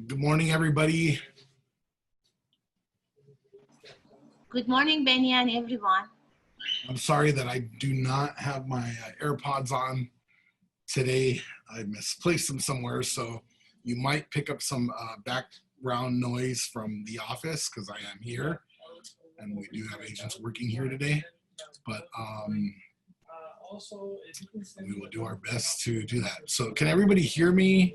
Good morning, everybody. Good morning, Benny and everyone. I'm sorry that I do not have my AirPods on today. I misplaced them somewhere, so you might pick up some background noise from the office because I am here, and we do have agents working here today. But we will do our best to do that. So can everybody hear me?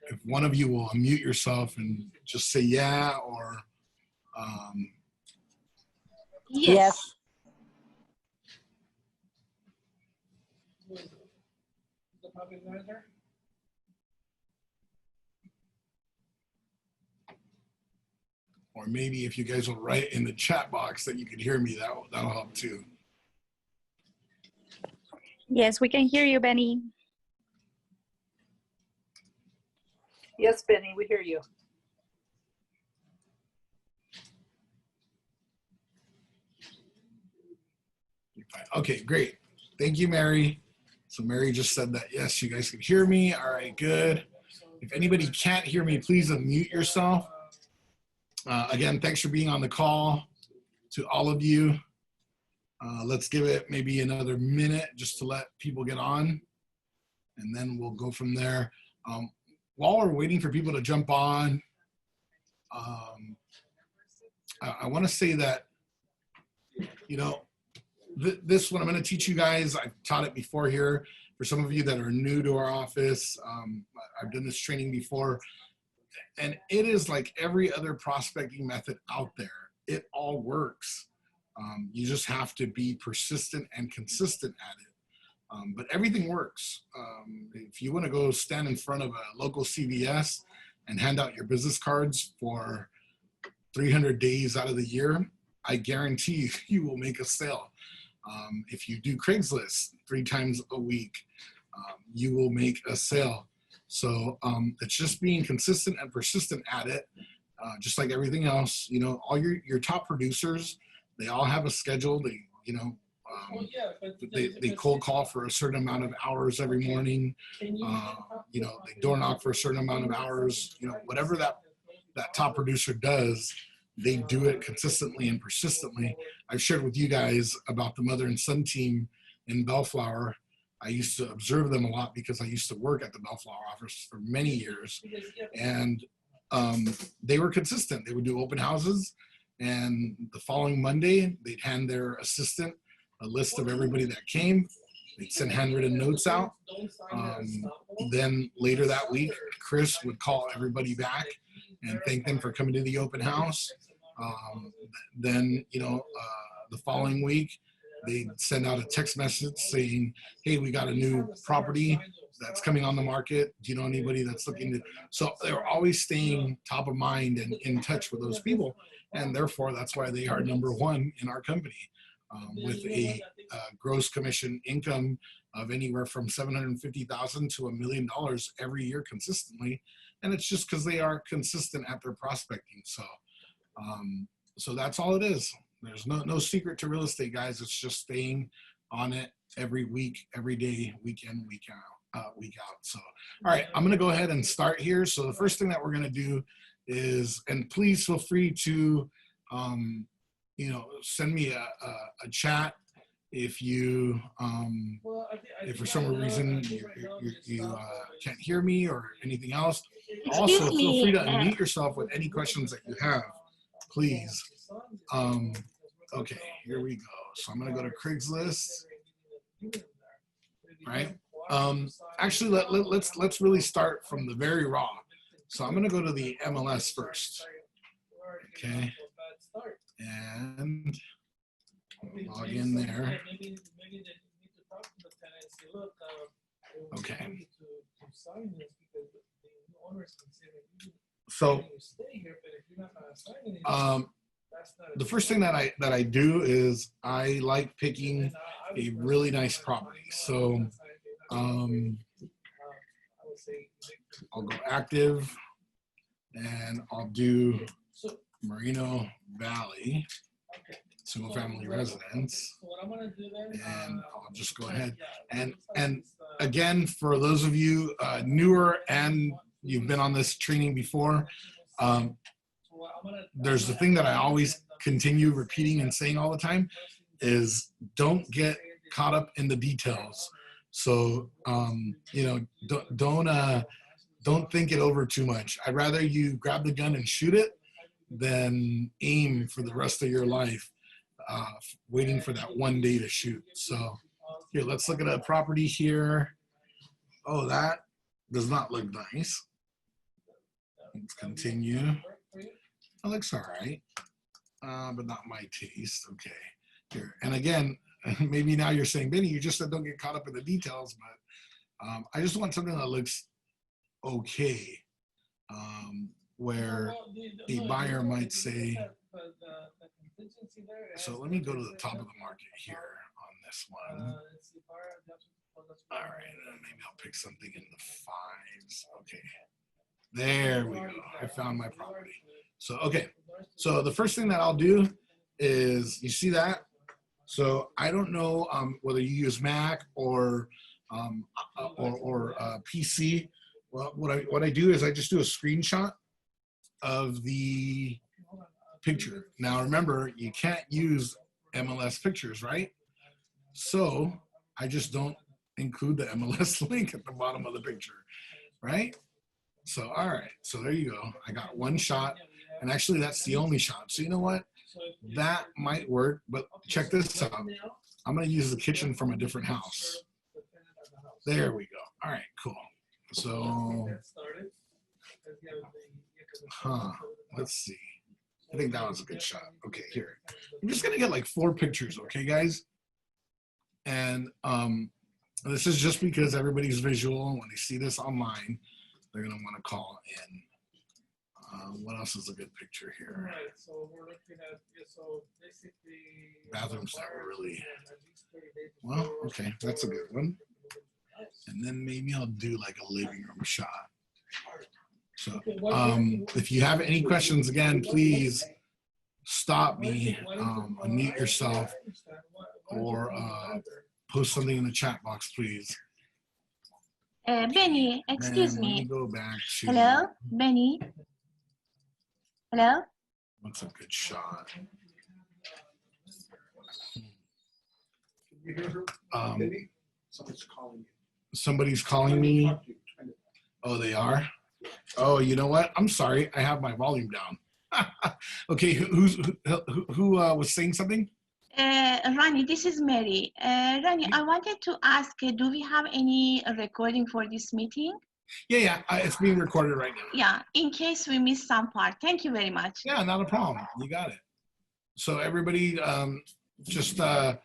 If one of you will unmute yourself and just say yeah or Yes. or maybe if you guys will write in the chat box that you can hear me, that'll help too. Yes, we can hear you, Benny. Yes, Benny, we hear you. Okay, great. Thank you, Mary. So Mary just said that, yes, you guys can hear me. All right, good. If anybody can't hear me, please unmute yourself. Again, thanks for being on the call to all of you. Let's give it maybe another minute just to let people get on, and then we'll go from there. While we're waiting for people to jump on, I want to say that, you know, this what I'm going to teach you guys. I've taught it before here. For some of you that are new to our office, I've done this training before, and it is like every other prospecting method out there. It all works. You just have to be persistent and consistent at it. But everything works. If you want to go stand in front of a local CVS and hand out your business cards for 300 days out of the year, I guarantee you will make a sale. If you do Craigslist 3 times a week, you will make a sale. So it's just being consistent and persistent at it, just like everything else. You know, all your top producers, they all have a schedule. They, you know, they cold call for a certain amount of hours every morning. You know, they door knock for a certain amount of hours. You know, whatever that top producer does, they do it consistently and persistently. I've shared with you guys about the mother and son team in Bellflower. I used to observe them a lot because I used to work at the Bellflower office for many years, and they were consistent. They would do open houses, and the following Monday, they'd hand their assistant a list of everybody that came. They'd send handwritten notes out. Then later that week, Chris would call everybody back and thank them for coming to the open house. Then, you know, the following week, they'd send out a text message saying, hey, we got a new property that's coming on the market. Do you know anybody that's looking to? So they were always staying top of mind and in touch with those people. And therefore, that's why they are #1 in our company, with a gross commission income of anywhere from $750,000 to $1 million every year consistently. And it's just because they are consistent at their prospecting. So, so that's all it is. There's no secret to real estate, guys. It's just staying on it every week, every day, week in, week out. So, all right, I'm going to go ahead and start here. So the first thing that we're going to do is, and please feel free to, you know, send me a chat if you, if for some reason you can't hear me or anything else. Also, feel free to unmute yourself with any questions that you have, please. Okay, here we go. So I'm going to go to Craigslist. Right. Actually, let's really start from the very raw. So I'm going to go to the MLS first. Okay. And log in there. Okay. So the first thing that I do is I like picking a really nice property. So I'll go active and I'll do Moreno Valley single family residence, and I'll just go ahead and again, for those of you newer and you've been on this training before, there's the thing that I always continue repeating and saying all the time is don't get caught up in the details. So, you know, don't think it over too much. I'd rather you grab the gun and shoot it than aim for the rest of your life, waiting for that one day to shoot. So here, let's look at a property here. Oh, that does not look nice. Let's continue. It looks all right, but not my taste. Okay, here. And again, maybe now you're saying, Benny, you just said don't get caught up in the details, but I just want something that looks okay, where a buyer might say, so let me go to the top of the market here on this one. All right, maybe I'll pick something in the 5s. Okay, there we go. I found my property. So, okay, so the first thing that I'll do is, you see that? So I don't know whether you use Mac or PC. Well, what I do is I just do a screenshot of the picture. Now remember, you can't use MLS pictures, right? So I just don't include the MLS link at the bottom of the picture, right? So, all right, so there you go. I got one shot, and actually that's the only shot. So you know what? That might work, but check this out. I'm gonna use the kitchen from a different house. There we go. All right, cool. So, let's see. I think that was a good shot. Okay, here. I'm just gonna get like 4 pictures, okay, guys? And this is just because everybody's visual. When they see this online, they're gonna want to call in. What else is a good picture here? Right, so we're looking at, so basically bathrooms that were really well. Okay, that's a good one. And then maybe I'll do like a living room shot. So if you have any questions, again, please stop me, unmute yourself, or post something in the chat box, please. Benny, excuse And let me. go back to, Hello, Benny. Hello. what's a good shot? Somebody's calling you. Somebody's calling me. Oh, they are? Oh, you know what? I'm sorry. I have my volume down. Okay, who was saying something? Rani, this is Mary. Rani, I wanted to ask, do we have any recording for this meeting? Yeah, it's being recorded right now. Yeah, in case we miss some part. Thank you very much. Yeah, not a problem. You got it. So everybody, just tell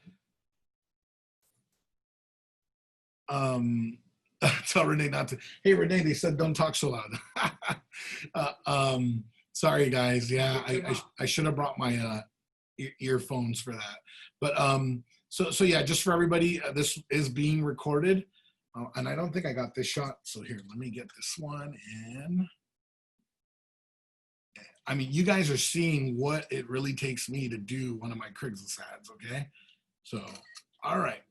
Renee not to. Hey, Renee, they said don't talk so loud. Sorry, guys. Yeah, I should have brought my earphones for that. But so yeah, just for everybody, this is being recorded. And I don't think I got this shot. So here, let me get this one in. I mean, you guys are seeing what it really takes me to do one of my Craigslist ads, okay? So, all right.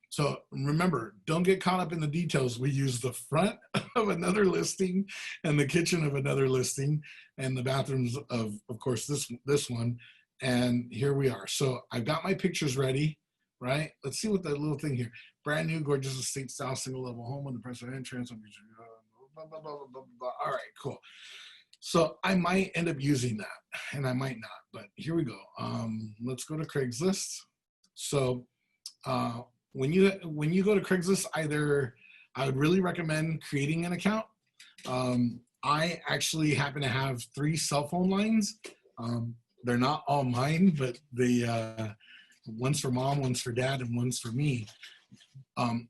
So remember, don't get caught up in the details. We use the front of another listing and the kitchen of another listing and the bathrooms of course, this one. And here we are. So I've got my pictures ready, right? Let's see what the little thing here. Brand new, gorgeous estate style, single level home with the principal entrance. Blah, blah, blah, blah, blah, blah. All right, cool. So I might end up using that and I might not, but here we go. Let's go to Craigslist. So when you go to Craigslist, I would really recommend creating an account. I actually happen to have 3 cell phone lines. They're not all mine, but one's for mom, one's for dad, and one's for me. The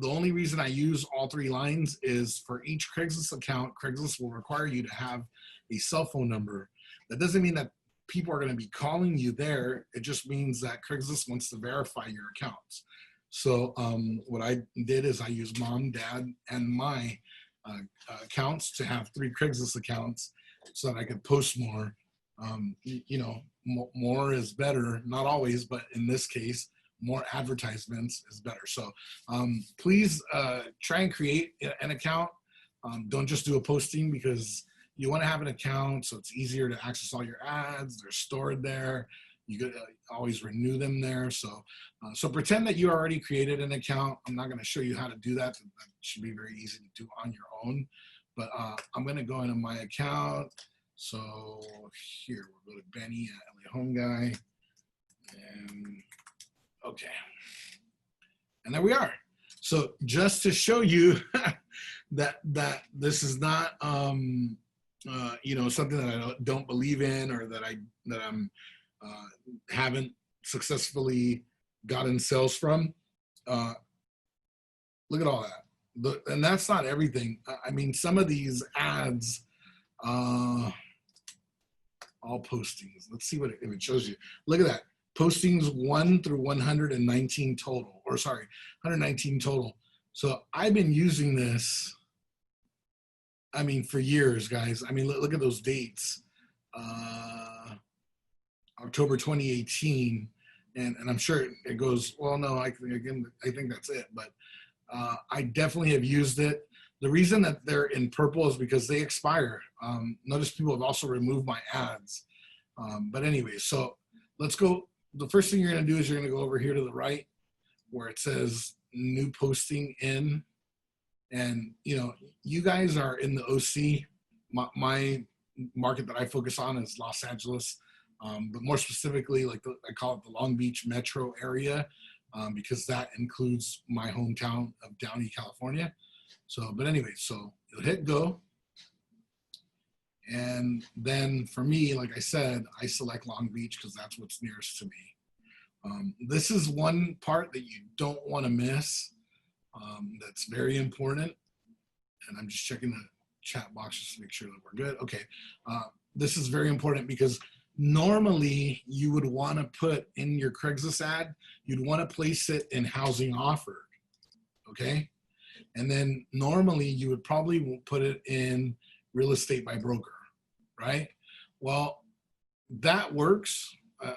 only reason I use all 3 lines is for each Craigslist account, Craigslist will require you to have a cell phone number. That doesn't mean that people are going to be calling you there. It just means that Craigslist wants to verify your accounts. So what I did is I used mom, dad, and my accounts to have 3 Craigslist accounts so that I could post more. You know, more is better, not always, but in this case, more advertisements is better. So please try and create an account. Don't just do a posting, because you want to have an account so it's easier to access all your ads. They're stored there. You could always renew them there. So pretend that you already created an account. I'm not going to show you how to do that. That should be very easy to do on your own. But I'm going to go into my account. So here, we'll go to Benny at LA Home Guy. And okay. And there we are. So just to show you that this is not you know, something that I don't believe in, or that I'm haven't successfully gotten sales from. Look at all that. And that's not everything. I mean, some of these ads, all postings. Let's see if it shows you. Look at that. Postings 1 through 119 total, or sorry, 119 total. So I've been using this, I mean, for years, guys. I mean, look at those dates. October 2018, and I'm sure it goes, well, no, I think that's it, but I definitely have used it. The reason that they're in purple is because they expire. Notice people have also removed my ads. But anyway, so let's go. The first thing you're gonna do is you're gonna go over here to the right where it says new posting in. And you know, you guys are in the OC. My market that I focus on is Los Angeles. But more specifically, like I call it the Long Beach metro area, because that includes my hometown of Downey, California. So, but anyway, so you'll hit go. And then for me, like I said, I select Long Beach because that's what's nearest to me. This is one part that you don't want to miss. That's very important. And I'm just checking the chat box just to make sure that we're good. Okay. This is very important because normally you would want to put in your Craigslist ad, you'd want to place it in housing offered. Okay. And then normally you would probably put it in real estate by broker, right? Well, that works.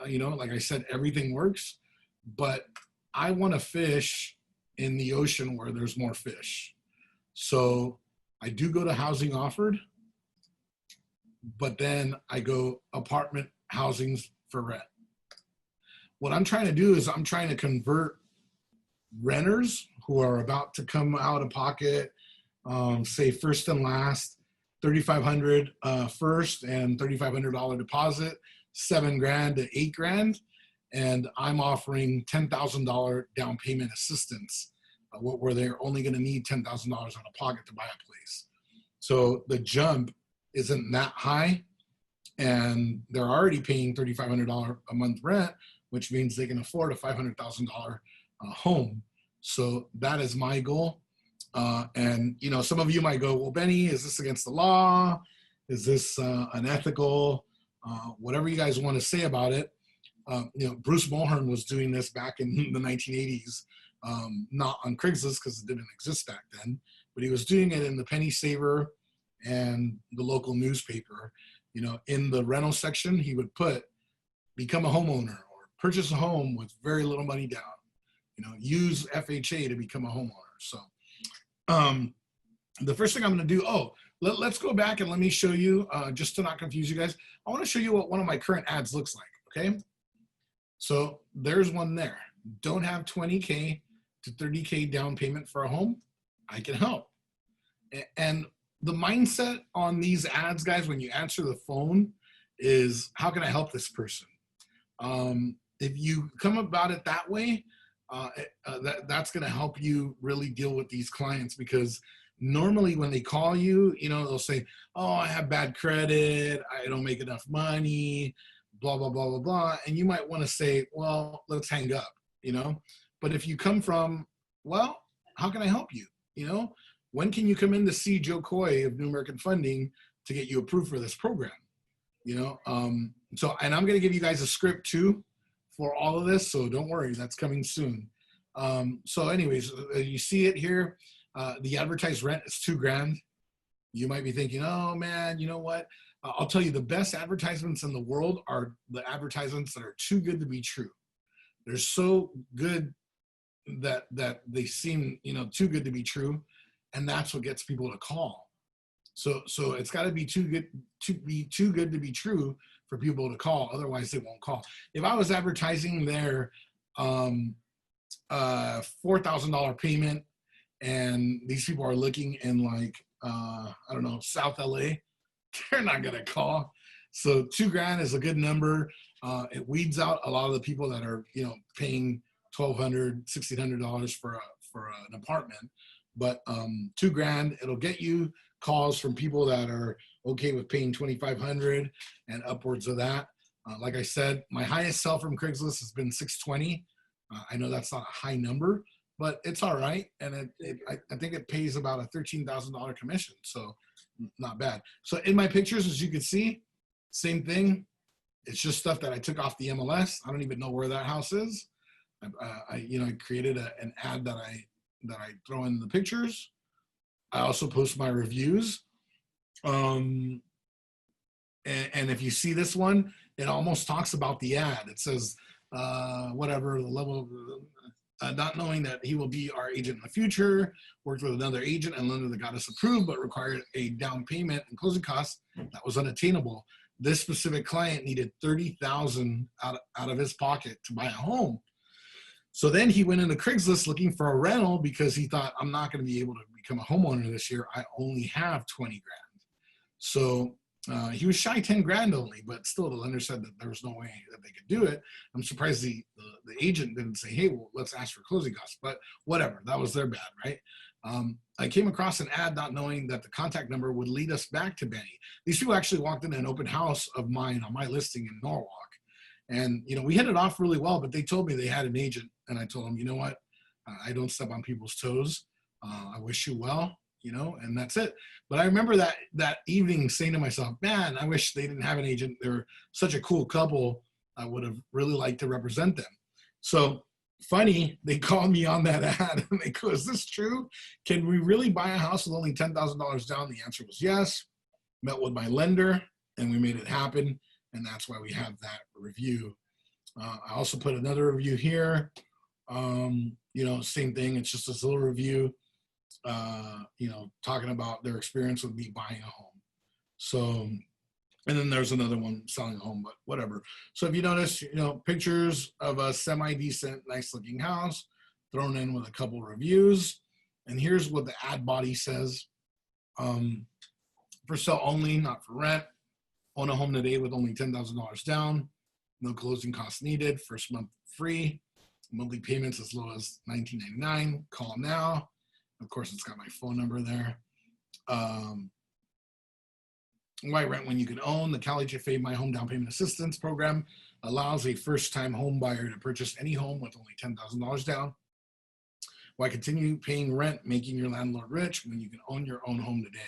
You know, like I said, everything works, but I want to fish in the ocean where there's more fish. So I do go to housing offered, but then I go apartment housings for rent. What I'm trying to do is I'm trying to convert renters who are about to come out of pocket, say first and last, $3,500 first and $3,500 deposit, $7,000 to $8,000, and I'm offering $10,000 down payment assistance, where they're only going to need $10,000 out of pocket to buy a place. So the jump isn't that high, and they're already paying $3,500 a month rent, which means they can afford a $500,000 home. So that is my goal. And you know, some of you might go, well, Benny, is this against the law? Is this unethical? Whatever you guys want to say about it. You know, Bruce Mulhern was doing this back in the 1980s, not on Craigslist because it didn't exist back then, but he was doing it in the Penny Saver and the local newspaper. You know, in the rental section, he would put, become a homeowner or purchase a home with very little money down. You know, use FHA to become a homeowner. So the first thing I'm going to do, let's go back and let me show you, just to not confuse you guys. I want to show you what one of my current ads looks like. Okay. So there's one there. Don't have 20K to 30K down payment for a home. I can help. And the mindset on these ads, guys, when you answer the phone is, how can I help this person? If you come about it that way, that's going to help you really deal with these clients, because normally when they call you, you know, they'll say, oh, I have bad credit, I don't make enough money, blah, blah, blah, blah, blah. And you might want to say, well, let's hang up, you know. But if you come from, well, how can I help you? You know, when can you come in to see Joe Coy of New American Funding to get you approved for this program? You know, so, and I'm going to give you guys a script too for all of this. So don't worry, that's coming soon. So anyways, you see it here. The advertised rent is $2,000. You might be thinking, oh man, you know what? I'll tell you, the best advertisements in the world are the advertisements that are too good to be true. They're so good that they seem, too good to be true, and that's what gets people to call. So it's got to be too good to be true for people to call. Otherwise, they won't call. If I was advertising their $4,000 payment, and these people are looking in like I don't know, South LA, they're not gonna call. So $2,000 is a good number. It weeds out a lot of the people that are paying $1,200, $1,600 for an apartment. But $2,000, it'll get you calls from people that are okay with paying $2,500 and upwards of that. Like I said, my highest sell from Craigslist has been $620. I know that's not a high number, but it's all right. And I think it pays about a $13,000 commission. So not bad. So in my pictures, as you can see, same thing. It's just stuff that I took off the MLS. I don't even know where that house is. I created an ad that I throw in the pictures. I also post my reviews. And if you see this one, it almost talks about the ad. It says, whatever the level of, not knowing that he will be our agent in the future, worked with another agent and lender that got us approved, but required a down payment and closing costs that was unattainable. This specific client needed $30,000 out of his pocket to buy a home. So then he went into Craigslist looking for a rental because he thought, I'm not going to be able to become a homeowner this year. I only have 20 grand. So he was shy 10 grand only, but still the lender said that there was no way that they could do it. I'm surprised the agent didn't say, hey, well, let's ask for closing costs, but whatever, that was their bad, right? I came across an ad not knowing that the contact number would lead us back to Benny. These people actually walked in an open house of mine on my listing in Norwalk. And, we hit it off really well, but they told me they had an agent. And I told them, you know what? I don't step on people's toes. I wish you well, and that's it. But I remember that evening saying to myself, man, I wish they didn't have an agent. They're such a cool couple. I would have really liked to represent them. So funny, they called me on that ad and they go, is this true? Can we really buy a house with only $10,000 down? The answer was yes. Met with my lender and we made it happen. And that's why we have that review. I also put another review here. Same thing. It's just this little review, talking about their experience with me buying a home. So, and then there's another one selling a home, but whatever. So if you notice, pictures of a semi-decent, nice looking house thrown in with a couple reviews. And here's what the ad body says. For sale only, not for rent. Own a home today with only $10,000 down. No closing costs needed. First month free. Monthly payments as low as $19.99. Call now. Of course, it's got my phone number there. Why rent when you can own? The CalHFA My Home Down Payment Assistance Program allows a first-time home buyer to purchase any home with only $10,000 down. Why continue paying rent, making your landlord rich when you can own your own home today?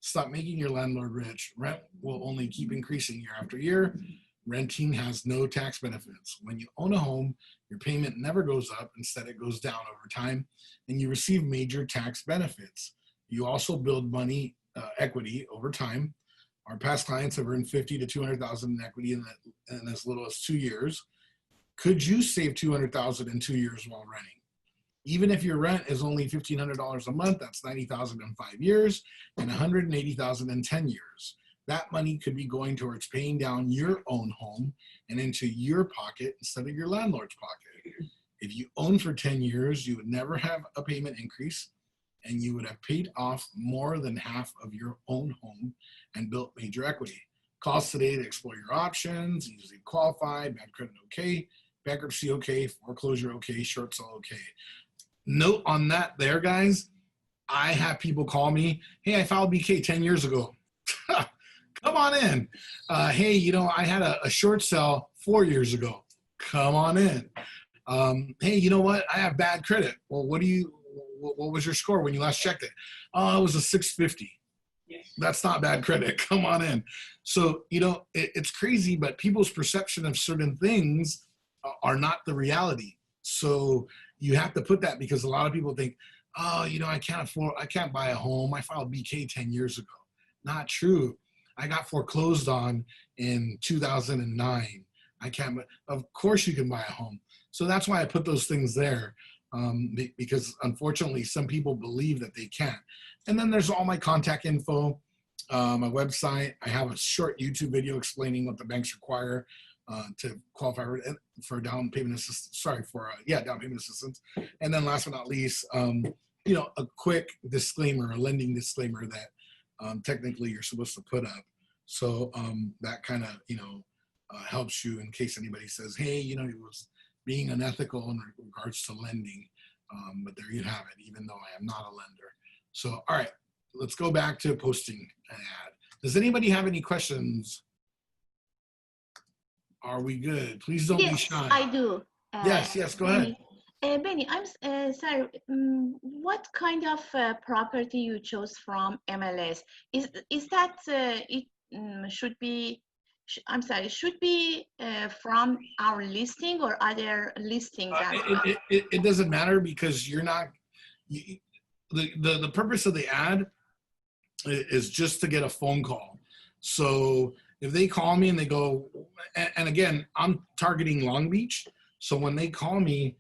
Stop making your landlord rich. Rent will only keep increasing year after year. Renting has no tax benefits. When you own a home, your payment never goes up. Instead, it goes down over time, and you receive major tax benefits. You also build money equity over time. Our past clients have earned $50,000 to $200,000 in equity in as little as 2 years. Could you save $200,000 in 2 years while renting? Even if your rent is only $1,500 a month, that's $90,000 in 5 years and $180,000 in 10 years. That money could be going towards paying down your own home and into your pocket instead of your landlord's pocket. If you own for 10 years, you would never have a payment increase and you would have paid off more than half of your own home and built major equity. Call us today to explore your options. Easily qualified, bad credit okay, bankruptcy okay, foreclosure okay, short sale okay. Note on that there, guys, I have people call me, hey, I filed BK 10 years ago. Come on in. Hey, I had a short sale 4 years ago. Come on in. Hey, you know what? I have bad credit. Well, what was your score when you last checked it? Oh, it was a 650. Yes. That's not bad credit. Come on in. So, it's crazy, but people's perception of certain things are not the reality. So you have to put that, because a lot of people think, oh, I can't buy a home. I filed BK 10 years ago. Not true. I got foreclosed on in 2009. I can't, but of course you can buy a home. So that's why I put those things there, because unfortunately some people believe that they can't. And then there's all my contact info, my website. I have a short YouTube video explaining what the banks require to qualify for down payment assistance. Sorry, for down payment assistance. And then last but not least, you know, a quick disclaimer, a lending disclaimer that technically you're supposed to put up. So that kind of, you know, helps you in case anybody says, hey, you know, he was being unethical in regards to lending. But there you have it, even though I am not a lender. So, all right, let's go back to posting an ad. Does anybody have any questions? Are we good? Please don't be shy. I do. Yes, go ahead. Benny, I'm sorry. What kind of property you chose from MLS? Is that it should be? I'm sorry. Should be from our listing or other listings? It doesn't matter because you're not. The purpose of the ad is just to get a phone call. So if they call me and they go, and again, I'm targeting Long Beach. So when they call me,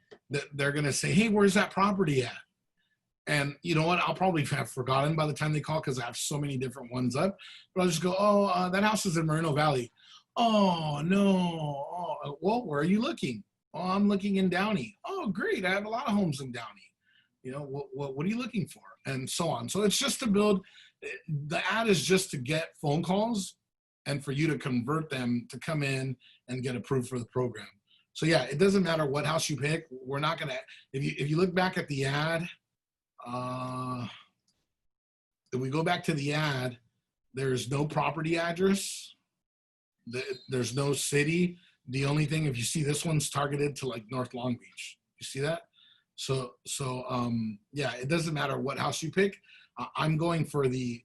they're going to say, hey, where's that property at? And you know what? I'll probably have forgotten by the time they call because I have so many different ones up. But I'll just go, oh, that house is in Moreno Valley. Oh, no. Oh, well, where are you looking? Oh, I'm looking in Downey. Oh, great. I have a lot of homes in Downey. You know, what are you looking for? And so on. So it's just to build, the ad is just to get phone calls and for you to convert them to come in and get approved for the program. So yeah, it doesn't matter what house you pick. We're not gonna, if you look back at the ad, if we go back to the ad, there's no property address. There's no city. The only thing, if you see this one's targeted to like North Long Beach, you see that? So yeah, it doesn't matter what house you pick. I'm going for the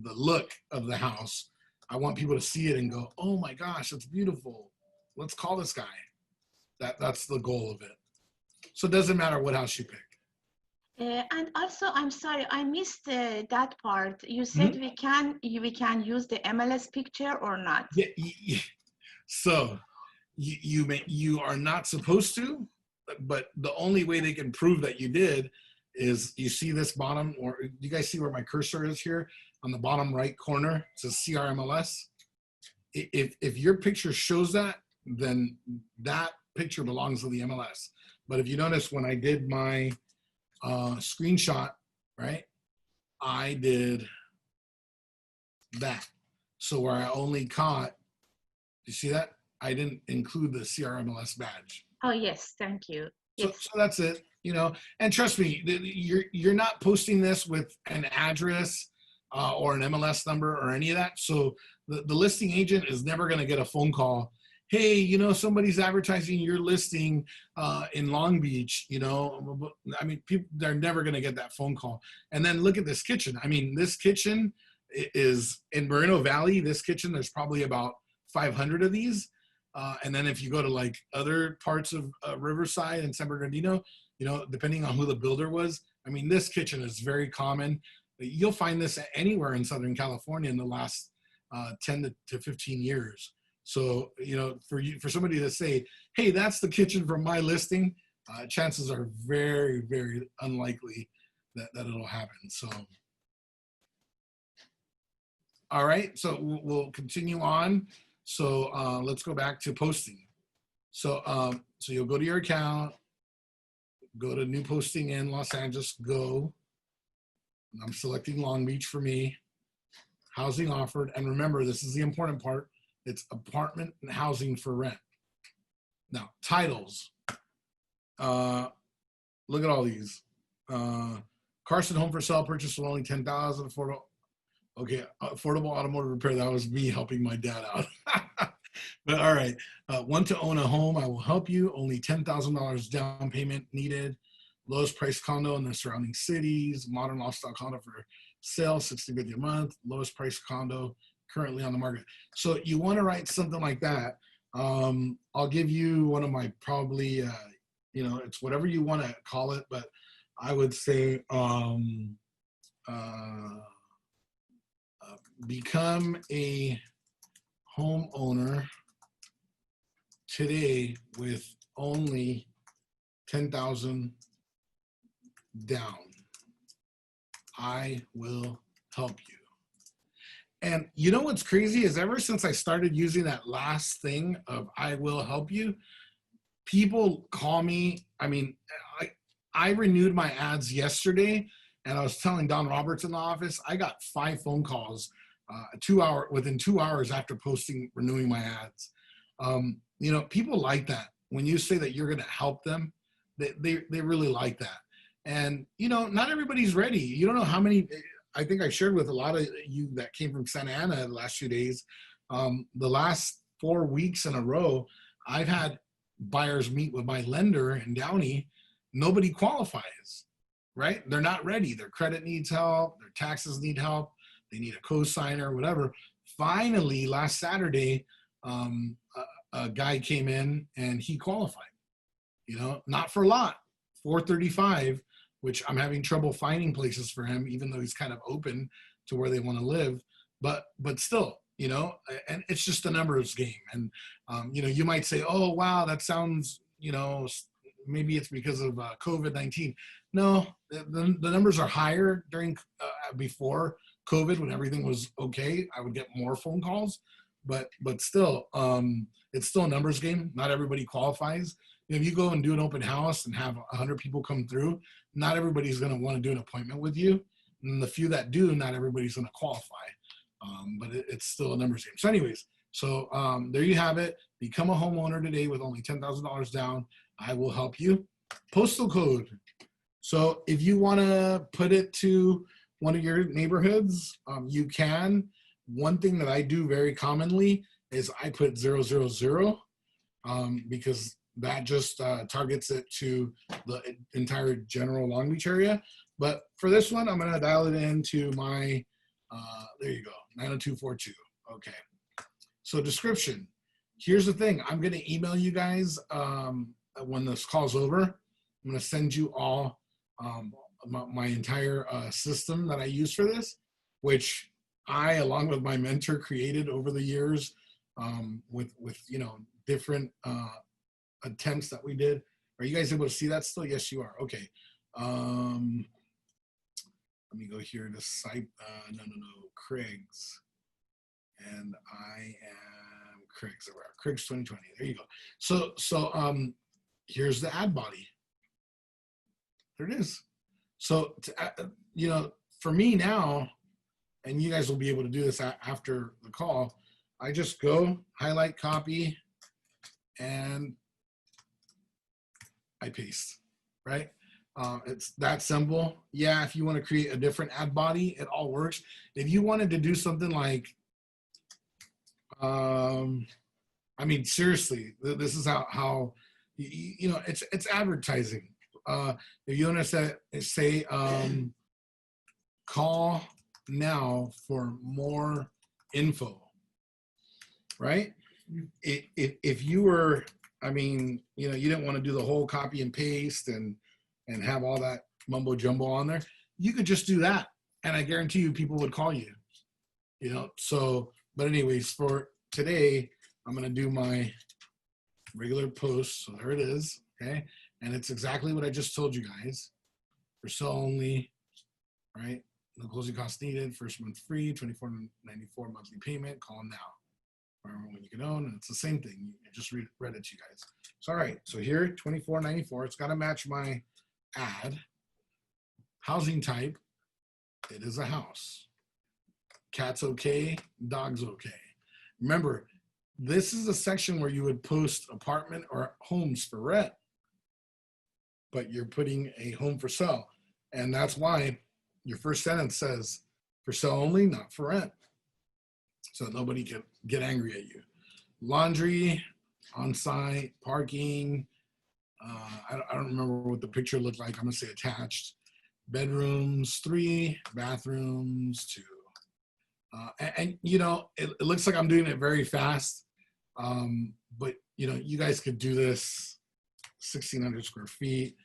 look of the house. I want people to see it and go, oh my gosh, that's beautiful. Let's call this guy. That's the goal of it. So it doesn't matter what house you pick. And also, I'm sorry, I missed that part. You said we can use the MLS picture or not? Yeah. So you are not supposed to, but the only way they can prove that you did is you see this bottom, or you guys see where my cursor is here on the bottom right corner? It says CRMLS. If your picture shows that, then that picture belongs to the MLS. But if you notice when I did my screenshot, right, I did that. So where I only caught, you see that? I didn't include the CRMLS badge. Oh, yes, thank you. Yes. So that's it, you know, and trust me, you're not posting this with an address or an MLS number or any of that. So the listing agent is never going to get a phone call. Hey, you know, somebody's advertising your listing in Long Beach, you know. I mean, people, they're never going to get that phone call. And then look at this kitchen. I mean, this kitchen is in Moreno Valley. This kitchen, there's probably about 500 of these. And then if you go to like other parts of Riverside and San Bernardino, you know, depending on who the builder was, I mean, this kitchen is very common. You'll find this anywhere in Southern California in the last 10 to 15 years. So, you know, for somebody to say, hey, that's the kitchen from my listing, chances are very, very unlikely that it'll happen. So, all right, so we'll continue on. So let's go back to posting. So so you'll go to your account, go to new posting in Los Angeles, go. I'm selecting Long Beach for me. Housing offered, and remember, this is the important part. It's apartment and housing for rent. Now, titles. Look at all these. Carson home for sale, purchase for only $10,000. Affordable. Okay, affordable automotive repair. That was me helping my dad out. But all right, want to own a home? I will help you. Only $10,000 down payment needed. Lowest price condo in the surrounding cities. Modern lifestyle condo for sale, $60 a month. Lowest price condo currently on the market. So you want to write something like that. I'll give you one of my probably, you know, it's whatever you want to call it, but I would say become a homeowner today with only 10,000 down, I will help you. And you know what's crazy is ever since I started using that last thing of I will help you, people call me. I mean, I renewed my ads yesterday, and I was telling Don Roberts in the office, I got 5 phone calls within 2 hours after renewing my ads. You know, people like that. When you say that you're going to help them, they really like that. And, you know, not everybody's ready. You don't know how many, I think I shared with a lot of you that came from Santa Ana the last few days. The last 4 weeks in a row, I've had buyers meet with my lender in Downey. Nobody qualifies, right? They're not ready. Their credit needs help. Their taxes need help. They need a co-signer, whatever. Finally, last Saturday, a guy came in and he qualified. You know, not for a lot, 435, which I'm having trouble finding places for him, even though he's kind of open to where they want to live. But still, you know, and it's just a numbers game. And, you know, you might say, oh, wow, that sounds, you know, maybe it's because of COVID-19. No, the numbers are higher during before COVID when everything was okay. I would get more phone calls, but still, it's still a numbers game. Not everybody qualifies. You know, if you go and do an open house and have 100 people come through, not everybody's going to want to do an appointment with you. And the few that do, not everybody's going to qualify. But it's still a numbers game. So anyways, there you have it. Become a homeowner today with only $10,000 down. I will help you. Postal code. So if you want to put it to one of your neighborhoods, you can. One thing that I do very commonly is I put 000 because that just targets it to the entire general Long Beach area. But for this one, I'm going to dial it into my, there you go, 90242. Okay. So description. Here's the thing. I'm going to email you guys when this call's over. I'm going to send you all my entire system that I use for this, which I, along with my mentor, created over the years with you know, different attempts that we did. Are you guys able to see that still? Yes, you are. Okay. Let me go here to site. No, Craig's. And I am Craig's. Craig's 2020. There you go. So here's the ad body. There it is. So, you know, for me now, and you guys will be able to do this after the call, I just go highlight, copy, and I paste, right? It's that simple. Yeah, if you want to create a different ad body, it all works. If you wanted to do something like, I mean, seriously, this is how you know, it's advertising. If you want to say call now for more info, right? If you were, I mean, you know, you didn't want to do the whole copy and paste and have all that mumbo jumbo on there, you could just do that, and I guarantee you people would call you. You know, so, but anyways, for today, I'm going to do my regular post. So there it is. Okay. And it's exactly what I just told you guys. For sale only, right? No closing costs needed. First month free, $24.94 monthly payment. Call now. Remember when you can own, and it's the same thing. I just read it to you guys. So all right. So here, $24.94. It's got to match my ad. Housing type. It is a house. Cat's okay. Dog's okay. Remember, this is a section where you would post apartment or homes for rent, but you're putting a home for sale. And that's why your first sentence says for sale only, not for rent. So nobody can get angry at you. Laundry, on-site, parking. I don't remember what the picture looked like. I'm gonna say attached. Bedrooms, 3, bathrooms, 2. And you know, it looks like I'm doing it very fast. But you know, you guys could do this 1,600 square feet.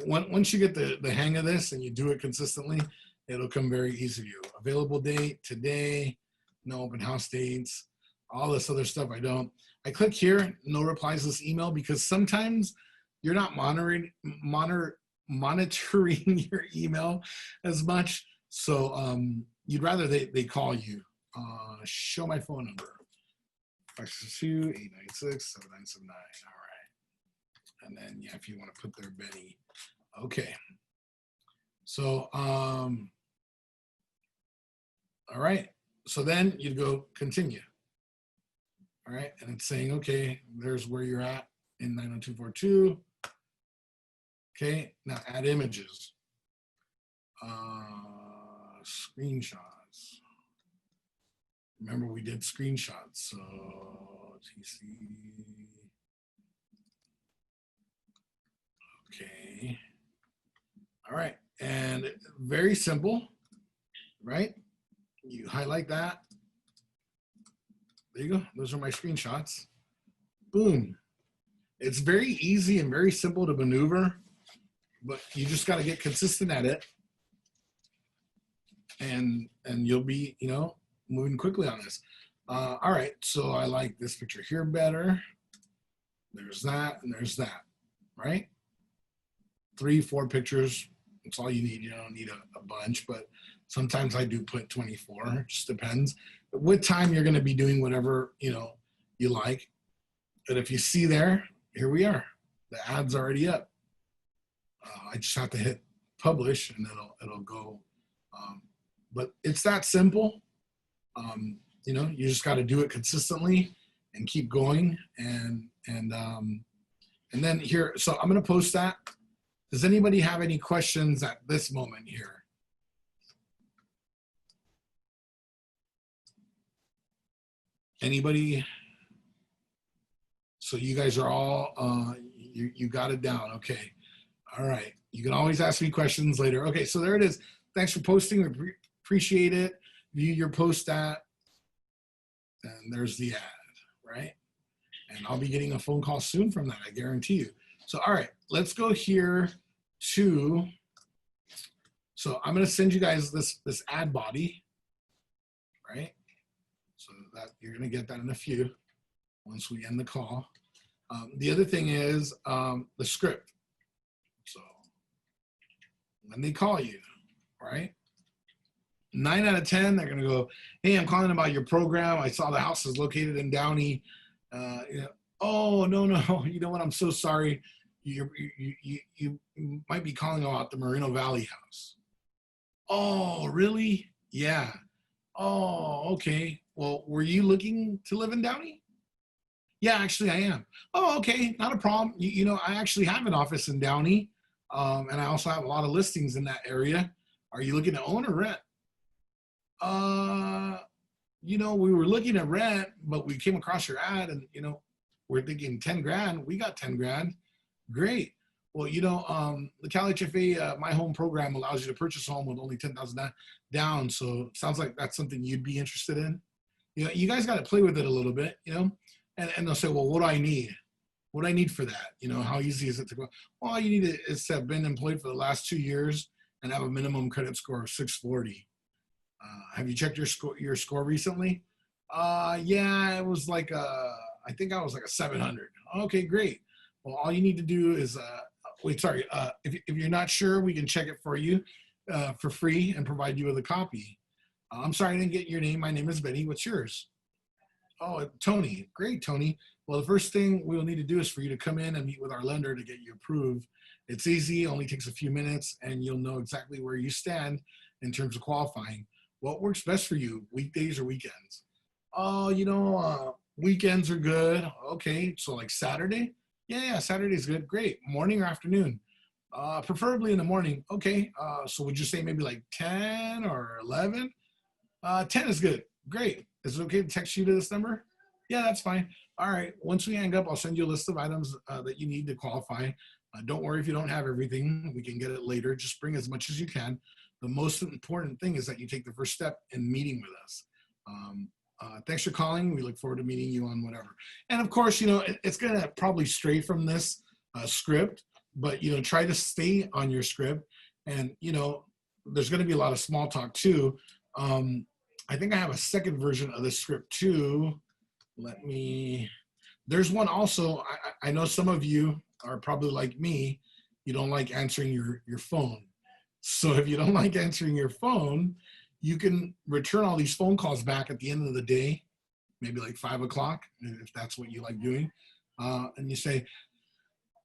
Once you get the hang of this and you do it consistently, it'll come very easy to you. Available date, today, no open house dates, all this other stuff I don't. I click here, no replies to this email, because sometimes you're not monitoring your email as much. So you'd rather they call you. Show my phone number. 562-896-7979. All right. And then, yeah, if you want to put there, Benny. Okay. So, all right. So then you'd go continue. All right. And it's saying, okay, there's where you're at in 90242. Okay. Now add images. Screenshots. Remember, we did screenshots. So, TC. Okay. All right. And very simple, right? You highlight that. There you go. Those are my screenshots. Boom. It's very easy and very simple to maneuver, but you just got to get consistent at it. And you'll be, you know, moving quickly on this. All right. So I like this picture here better. There's that and there's that, right? 3-4 pictures. That's all you need. You don't need a bunch, but sometimes I do put 24. It just depends. But with time, you're going to be doing whatever, you know, you like. But if you see there, here we are. The ad's already up. I just have to hit publish and it'll go. But it's that simple. You know, you just got to do it consistently and keep going. And then here, so I'm going to post that. Does anybody have any questions at this moment here? Anybody? So you guys are all, you got it down. Okay. All right. You can always ask me questions later. Okay. So there it is. Thanks for posting. We appreciate it. View your post at, and there's the ad, right? And I'll be getting a phone call soon from that. I guarantee you. So, all right, let's go here to, so I'm going to send you guys this ad body, right? So that you're going to get that in a few once we end the call. The other thing is the script. So when they call you, right? 9 out of 10, they're going to go, hey, I'm calling about your program. I saw the house is located in Downey. You know, oh, no. You know what? I'm so sorry. You might be calling about the Moreno Valley house. Oh, really? Yeah. Oh, okay. Well, were you looking to live in Downey? Yeah, actually I am. Oh, okay. Not a problem. You know, I actually have an office in Downey. And I also have a lot of listings in that area. Are you looking to own or rent? You know, we were looking at rent, but we came across your ad and, you know, we're thinking 10 grand. We got 10 grand. Great. Well, you know, the Cal HFA, My Home program allows you to purchase a home with only $10,000 down. So it sounds like that's something you'd be interested in. You know, you guys got to play with it a little bit, you know, and they'll say, well, what do I need? What do I need for that? You know, how easy is it to go? Well, all you need is to have been employed for the last 2 years and have a minimum credit score of 640. Have you checked your score recently? Yeah, it was like I think I was like a 700. Okay, great. Well, all you need to do is wait. Sorry, if you're not sure, we can check it for you for free and provide you with a copy. I'm sorry I didn't get your name. My name is Benny. What's yours? Oh, Tony. Great, Tony. Well, the first thing we will need to do is for you to come in and meet with our lender to get you approved. It's easy. It only takes a few minutes, and you'll know exactly where you stand in terms of qualifying. What works best for you, weekdays or weekends? Oh, you know, weekends are good. Okay, so like Saturday? Yeah, Saturday's good. Great. Morning or afternoon? Preferably in the morning. Okay, so would you say maybe like 10 or 11? 10 is good. Great. Is it okay to text you to this number? Yeah, that's fine. All right. Once we hang up, I'll send you a list of items that you need to qualify. Don't worry if you don't have everything. We can get it later. Just bring as much as you can. The most important thing is that you take the first step in meeting with us. Thanks for calling. We look forward to meeting you on whatever. And of course, you know, it's going to probably stray from this script, but, you know, try to stay on your script. And, you know, there's going to be a lot of small talk too. I think I have a second version of the script too. There's one also. I know some of you are probably like me. You don't like answering your phone. So if you don't like answering your phone, you can return all these phone calls back at the end of the day, maybe like 5 o'clock, if that's what you like doing. And you say,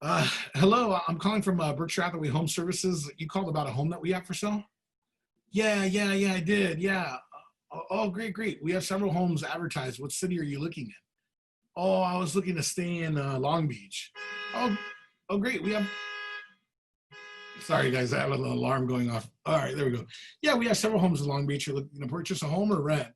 hello, I'm calling from Berkshire Hathaway Home Services. You called about a home that we have for sale? Yeah, I did. Yeah. Oh, great. We have several homes advertised. What city are you looking in? Oh, I was looking to stay in Long Beach. Oh, great. We have. Sorry, guys, I have an alarm going off. All right, there we go. Yeah, we have several homes in Long Beach. You're looking to purchase a home or rent?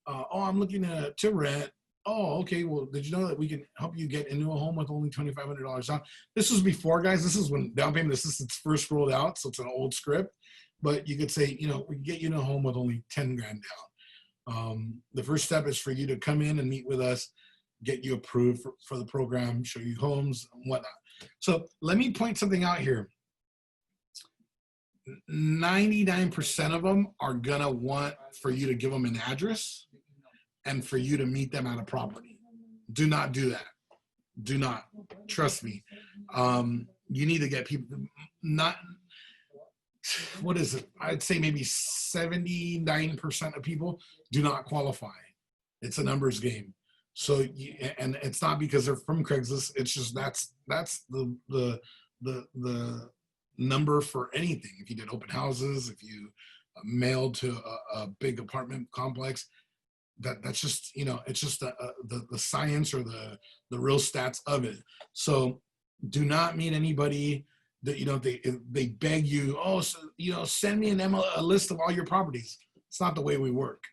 I'm looking to rent. Oh, okay. Well, did you know that we can help you get into a home with only $2,500 down? This was before, guys. This is when down payment assistance first rolled out, so it's an old script. But you could say, we can get you in a home with only 10 grand down. The first step is for you to come in and meet with us, get you approved for the program, show you homes and whatnot. So let me point something out here. 99% of them are gonna want for you to give them an address and for you to meet them at a property. Do not do that. Do not. Trust me. You need to get people, not, what is it? I'd say maybe 79% of people do not qualify. It's a numbers game. So, and it's not because they're from Craigslist. It's just that's the number for anything. If you did open houses, if you mailed to a big apartment complex, that's just, it's just the science or the real stats of it. So do not meet anybody that, they beg you, send me a list of all your properties. It's not the way we work.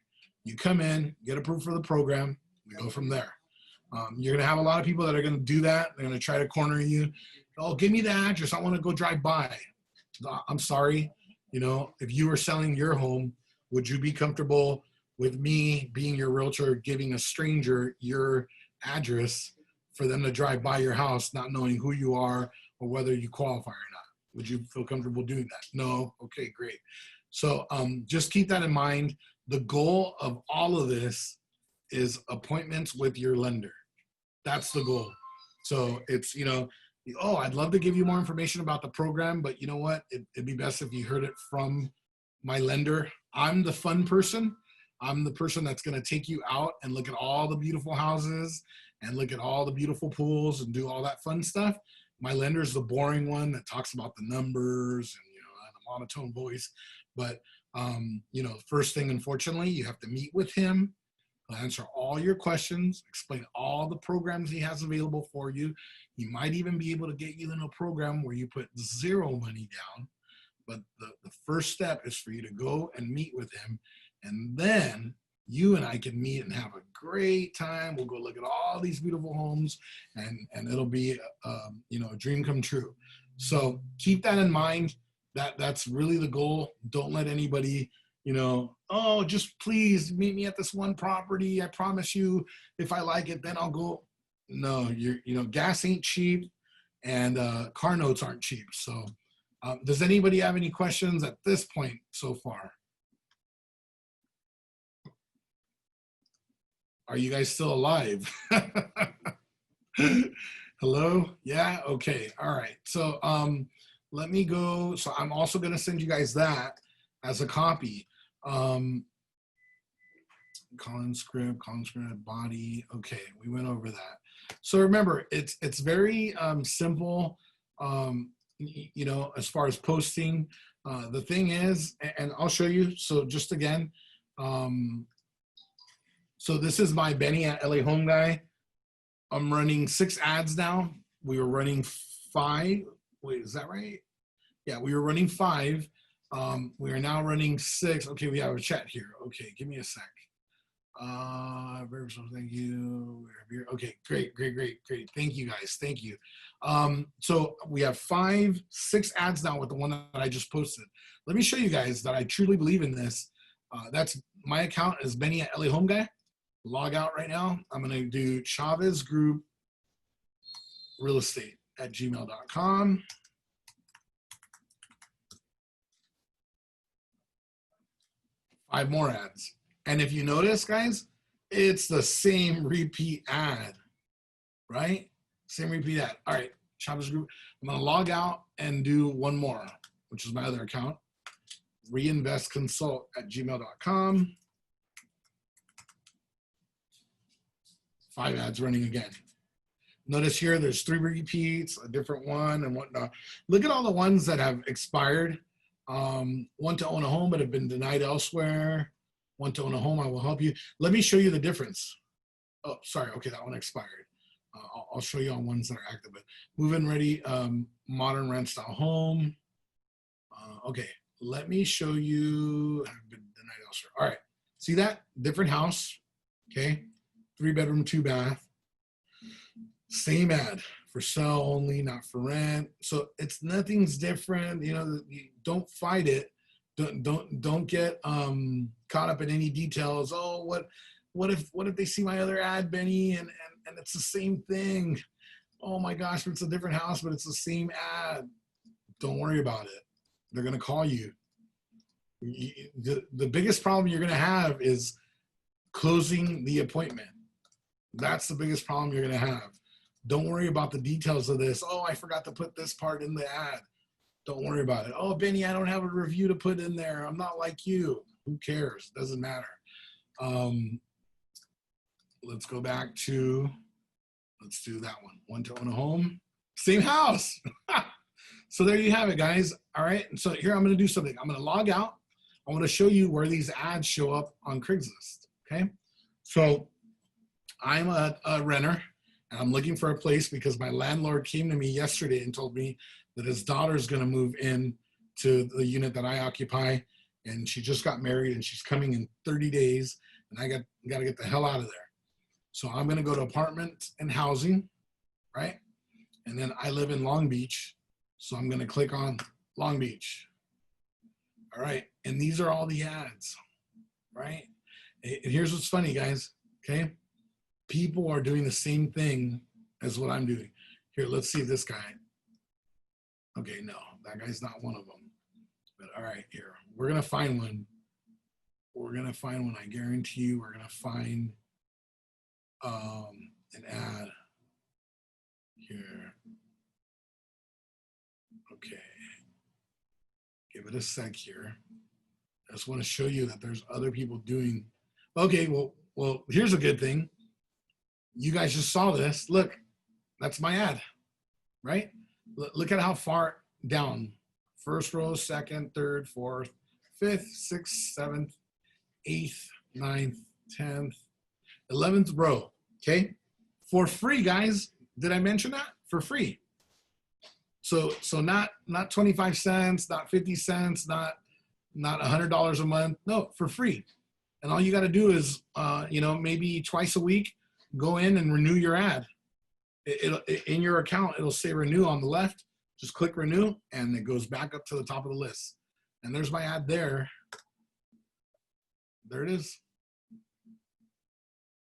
You come in, get approved for the program, we go from there. You're going to have a lot of people that are going to do that. They're going to try to corner you. Oh, give me the address. I want to go drive by. I'm sorry. If you were selling your home, would you be comfortable with me being your realtor, giving a stranger your address for them to drive by your house, not knowing who you are or whether you qualify or not? Would you feel comfortable doing that? No? Okay, great. So just keep that in mind. The goal of all of this is appointments with your lender. That's the goal. So it's, I'd love to give you more information about the program, but you know what? It'd be best if you heard it from my lender. I'm the fun person. I'm the person that's going to take you out and look at all the beautiful houses and look at all the beautiful pools and do all that fun stuff. My lender is the boring one that talks about the numbers and, the monotone voice. But, first thing, unfortunately, you have to meet with him. He'll answer all your questions, explain all the programs he has available for you. He might even be able to get you in a program where you put zero money down. But the first step is for you to go and meet with him. And then you and I can meet and have a great time. We'll go look at all these beautiful homes and it'll be, a dream come true. So keep that in mind. That's really the goal. Don't let anybody, just please meet me at this one property. I promise you, if I like it, then I'll go. No, gas ain't cheap and car notes aren't cheap. So does anybody have any questions at this point so far? Are you guys still alive? Hello? Yeah? Okay. All right. So let me go. So I'm also going to send you guys that as a copy. Calling script, body. Okay. We went over that. So remember, it's very simple, as far as posting. The thing is, and I'll show you. So just again, so this is my Benny at LA Home Guy. I'm running 6 ads now. We were running 5. Wait, is that right? Yeah, we were running 5. We are now running 6. Okay, we have a chat here. Okay, give me a sec. Very so thank you. Okay, great. Thank you guys. Thank you. So we have 6 ads now with the one that I just posted. Let me show you guys that I truly believe in this. That's my account is Benny at LA Home Guy. Log out right now. I'm going to do Chavez Group Real Estate at gmail.com. Five more ads. And if you notice, guys, it's the same repeat ad right? Same repeat ad. All right, shoppers group. I'm gonna log out and do one more, which is my other account, reinvestconsult@gmail.com. 5 ads running again. Notice here there's 3 repeats, a different one and whatnot. Look at all the ones that have expired. Want to own a home but have been denied elsewhere. Want to own a home, I will help you. Let me show you the difference. Oh, sorry. Okay, that one expired. I'll show you on ones that are active. But move-in ready, modern rent style home. Okay, let me show you. I've been denied elsewhere. All right, see that? Different house. Okay, 3-bedroom, 2-bath. Same ad, for sale only, not for rent. So it's nothing's different. You know, you don't fight it. Don't get caught up in any details. Oh, what if they see my other ad, Benny, and it's the same thing? Oh my gosh, it's a different house, but it's the same ad. Don't worry about it. They're gonna call you. The biggest problem you're gonna have is closing the appointment. That's the biggest problem you're gonna have. Don't worry about the details of this. Oh, I forgot to put this part in the ad. Don't worry about it. Oh, Benny, I don't have a review to put in there. I'm not like you. Who cares? Doesn't matter. Let's go back to, let's do that one. Want to own a home? Same house. So there you have it, guys. All right. So here I'm going to do something. I'm going to log out. I want to show you where these ads show up on Craigslist. Okay. So I'm a renter and I'm looking for a place because my landlord came to me yesterday and told me that his daughter is going to move in to the unit that I occupy. And she just got married and she's coming in 30 days and I got to get the hell out of there. So I'm going to go to apartment and housing, right? And then I live in Long Beach. So I'm going to click on Long Beach. All right. And these are all the ads, right? And here's what's funny, guys. Okay. People are doing the same thing as what I'm doing. Here, let's see this guy. Okay. No, that guy's not one of them. But all right, here. We're going to find one. We're going to find one. I guarantee you we're going to find an ad here. Okay. Give it a sec here. I just want to show you that there's other people doing. Okay, well, here's a good thing. You guys just saw this. Look, that's my ad, right? Look at how far down. First row, second, third, fourth, fifth, sixth, seventh, eighth, ninth, 10th, 11th row, okay? For free, guys. Did I mention that? For free. So not 25 cents, not 50 cents, not $100 a month. No, for free. And all you got to do is, maybe twice a week, go in and renew your ad. In your account, it'll say renew on the left. Just click renew, and it goes back up to the top of the list. And there's my ad there. There it is.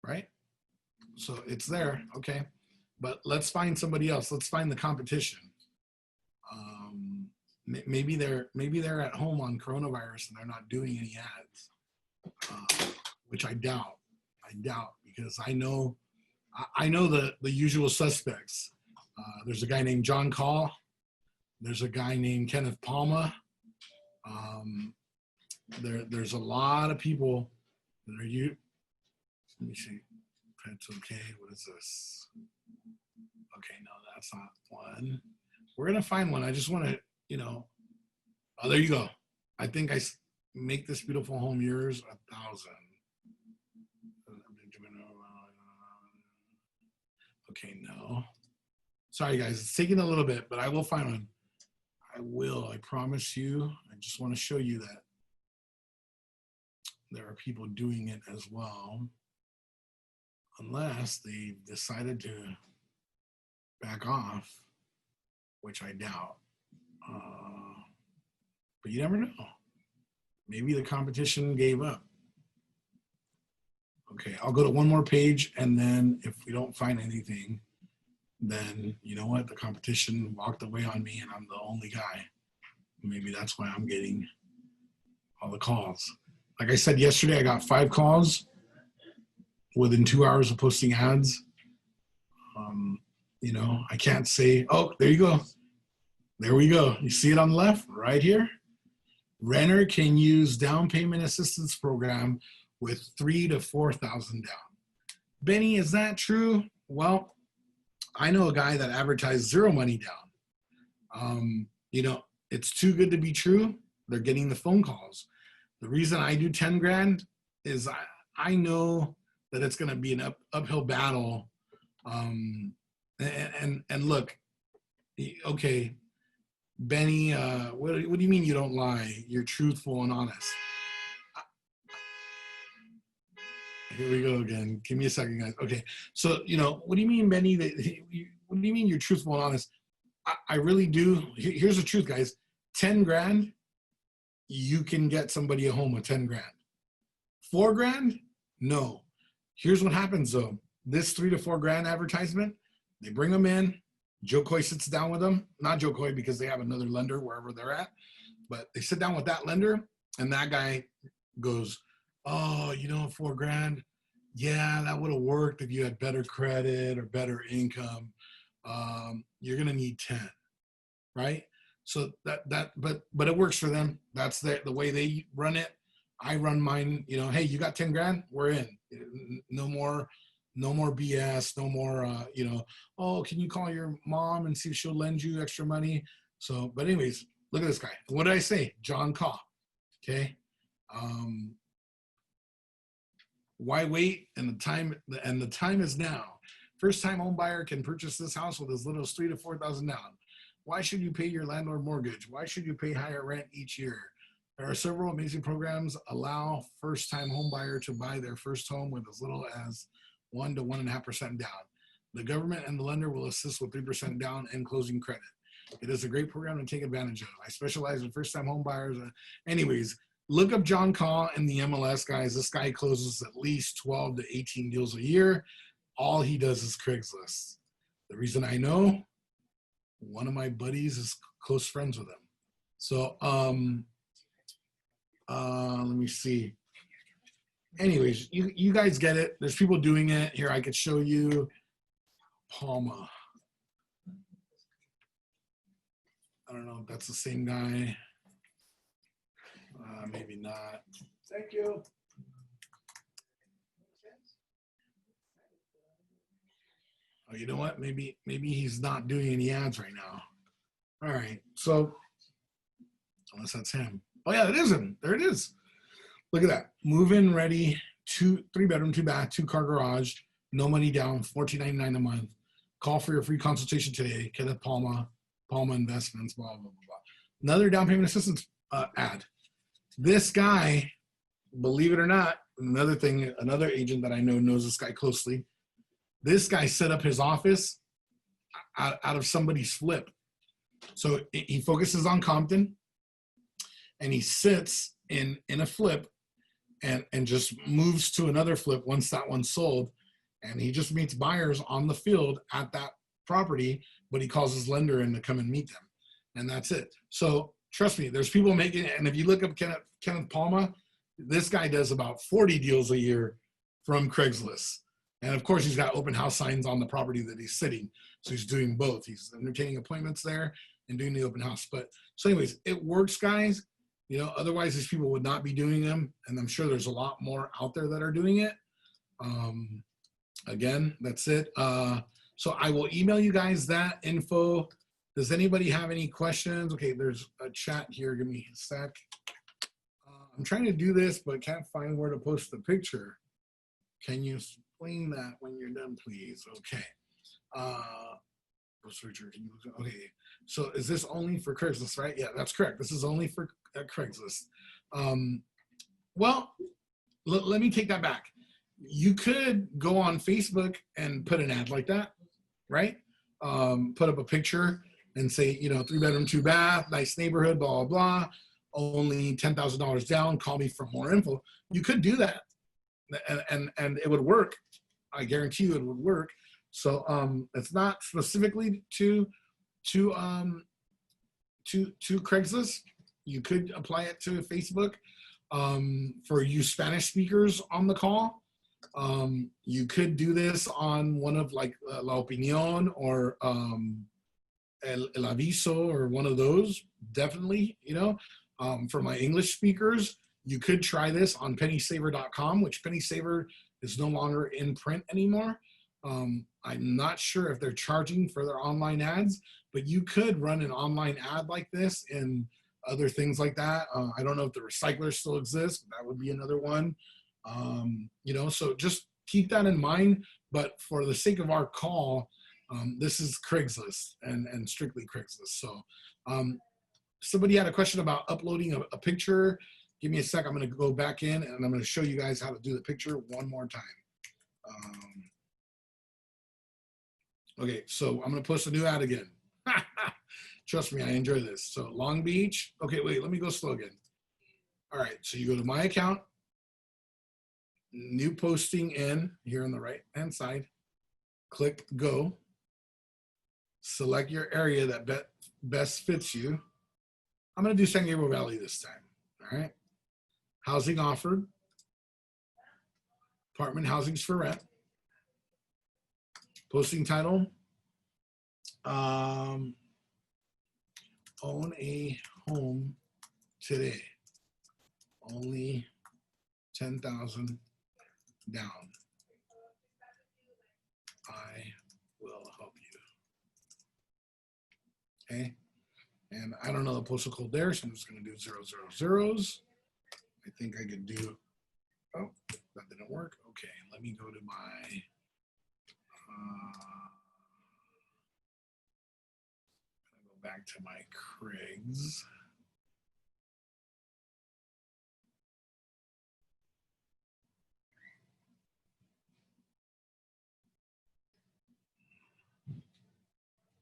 Right? So it's there. Okay. But let's find somebody else. Let's find the competition. Maybe they're at home on coronavirus and they're not doing any ads, which I doubt. Because I know the usual suspects. There's a guy named John Call. There's a guy named Kenneth Palma. There's a lot of people that are you. Let me see. That's okay. What is this? Okay, no, that's not one. We're gonna find one. I just want to, oh, there you go. I think I make this beautiful home yours 1,000. Okay, no. Sorry, guys. It's taking a little bit, but I will find one. I will. I promise you. I just want to show you that there are people doing it as well, unless they decided to back off, which I doubt. But you never know. Maybe the competition gave up. Okay, I'll go to one more page, and then if we don't find anything, then you know what? The competition walked away on me, and I'm the only guy. Maybe that's why I'm getting all the calls. Like I said yesterday, I got 5 calls within 2 hours of posting ads. You know, I can't say, oh, there you go. There we go. You see it on the left right here? Renter can use down payment assistance program with $3,000 to $4,000 down. Benny, is that true? Well, I know a guy that advertised zero money down. You know, it's too good to be true. They're getting the phone calls. The reason I do 10 grand is I know that it's going to be an uphill battle. And look, okay, Benny, what do you mean you don't lie? You're truthful and honest. Here we go again. Give me a second, guys. Okay, so, you know, what do you mean, Benny? What do you mean you're truthful and honest? I really do. Here's the truth, guys. 10 grand, you can get somebody a home with 10 grand. 4 grand, no. Here's what happens, though. This 3 to 4 grand advertisement, they bring them in. Joe Coy sits down with them. Not Joe Coy because they have another lender wherever they're at. But they sit down with that lender, and that guy goes, oh, you know, 4 grand, yeah, that would have worked if you had better credit or better income. You're gonna need 10, right? So but it works for them. That's the way they run it. I run mine, you know, hey, you got 10 grand, we're in. No more BS, no more, you know, oh, can you call your mom and see if she'll lend you extra money? So, but anyways, look at this guy. What did I say? John Kaw, okay? Why wait? And the time is now. First-time home buyer can purchase this house with as little as $3,000 to $4,000 down. Why should you pay your landlord mortgage? Why should you pay higher rent each year? There are several amazing programs allow first-time home buyer to buy their first home with as little as 1 to 1.5% down. The government and the lender will assist with 3% down and closing credit. It is a great program to take advantage of. I specialize in first-time home buyers. Anyways, look up John Kaw in the MLS, guys. This guy closes at least 12 to 18 deals a year. All he does is Craigslist. The reason I know, one of my buddies is close friends with him. So, let me see. Anyways, you guys get it. There's people doing it. Here, I could show you Palma. I don't know if that's the same guy. Maybe not. Thank you. Oh, you know what? Maybe he's not doing any ads right now. All right. So unless that's him. Oh yeah, it is him. There it is. Look at that. Move-in ready. 3-bedroom, 2-bath, 2-car garage. No money down. $14.99 a month. Call for your free consultation today. Kenneth Palma Investments. Blah blah blah blah. Another down payment assistance ad. This guy, believe it or not, another agent that I know knows this guy closely. This guy set up his office out of somebody's flip. So he focuses on Compton, and he sits in a flip and just moves to another flip once that one's sold. And he just meets buyers on the field at that property, but he calls his lender in to come and meet them. And that's it. So trust me, there's people making it. And if you look up Kenneth Palma, this guy does about 40 deals a year from Craigslist. And of course, he's got open house signs on the property that he's sitting. So he's doing both. He's entertaining appointments there and doing the open house. But so anyways, it works, guys. You know, otherwise these people would not be doing them. And I'm sure there's a lot more out there that are doing it. Again, that's it. So I will email you guys that info. Does anybody have any questions? Okay, there's a chat here. Give me a sec. I'm trying to do this, but can't find where to post the picture. Can you explain that when you're done, please? Okay. Okay. So is this only for Craigslist, right? Yeah, that's correct. This is only for Craigslist. Well, let me take that back. You could go on Facebook and put an ad like that, right? Put up a picture and say, you know, 3-bedroom, 2-bath, nice neighborhood, blah, blah, blah. Only $10,000 down. Call me for more info. You could do that, and it would work. I guarantee you it would work. So it's not specifically to Craigslist. You could apply it to Facebook. For you Spanish speakers on the call, You could do this on one of like La Opinión or El Aviso or one of those, definitely, you know. For my English speakers, you could try this on pennysaver.com, which Penny Saver is no longer in print anymore. I'm not sure if they're charging for their online ads, but you could run an online ad like this and other things like that. I don't know if the recycler still exists. That would be another one. You know, so just keep that in mind. But for the sake of our call, this is Craigslist and strictly Craigslist. So somebody had a question about uploading a picture. Give me a sec. I'm going to go back in and I'm going to show you guys how to do the picture one more time. Okay, so I'm going to post a new ad again. Trust me, I enjoy this. So Long Beach. Okay, wait, let me go slow again. All right, so you go to my account, new posting in here on the right hand side, click go, select your area that best fits you. I'm going to do San Gabriel Valley this time. All right, housing offered, apartment housings for rent, posting title, own a home today, only 10,000 down. I will help you. Okay, and I don't know the postal code there, so I'm just going to do 000s. I think I could do. Oh, that didn't work. Okay, let me go to my. Go back to my Craigs.